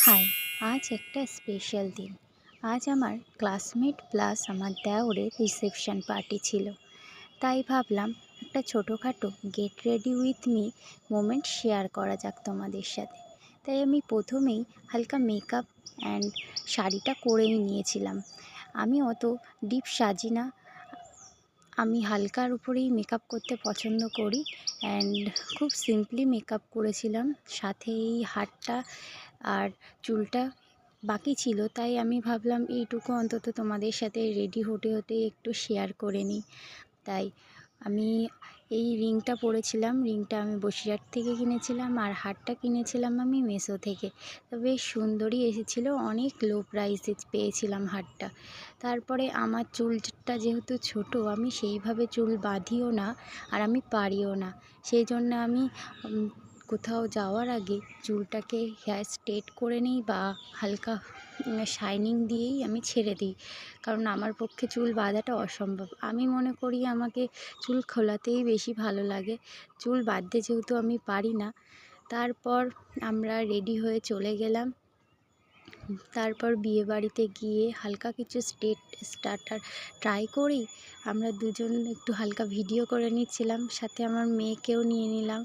High. আজ একটা special দিন। আজ আমার ক্লাসমেট প্লাস আমার দেওরের রিসেপশন পার্টি ছিল। তাই ভাবলাম একটা ছোটোখাটো get ready with me moment share করা যাক তোমাদের সাথে। তাই আমি প্রথমেই হালকা মেকআপ অ্যান্ড শাড়িটা করেই নিয়েছিলাম। আমি অত ডিপ সাজি না, আমি হালকার উপরেই মেকআপ করতে পছন্দ করি অ্যান্ড খুব সিম্পলি মেকআপ করেছিলাম। সাথে এই হারটা আর চুলটা বাকি ছিল, তাই আমি ভাবলাম এইটুকু অন্তত তোমাদের সাথে রেডি হতে হতে একটু শেয়ার করে নিই। তাই আমি এই রিংটা পরেছিলাম। রিংটা আমি বসিরহাট থেকে কিনেছিলাম আর হারটা কিনেছিলাম আমি মিশো থেকে। তো বেশ সুন্দরই এসেছিলো, অনেক লো প্রাইসে পেয়েছিলাম হারটা। তারপরে আমার চুলটা যেহেতু ছোটো, আমি সেইভাবে চুল বাঁধিও না আর আমি পারিও না। সেই জন্য আমি কোথাও যাওয়ার আগে চুলটাকে হেয়ার স্ট্রেট করে নিই বা হালকা শাইনিং দিয়েই আমি ছেড়ে দিই, কারণ আমার পক্ষে চুল বাঁধাটা অসম্ভব। আমি মনে করি আমাকে চুল খোলাতেই বেশি ভালো লাগে, চুল বাঁধতে যেহেতু আমি পারি না। তারপর আমরা রেডি হয়ে চলে গেলাম। তারপর বিয়েবাড়িতে গিয়ে হালকা কিছু স্টার্টার ট্রাই করি। আমরা দুজন একটু হালকা ভিডিও করে নিচ্ছিলাম, সাথে আমার মেয়েকেও নিয়ে নিলাম।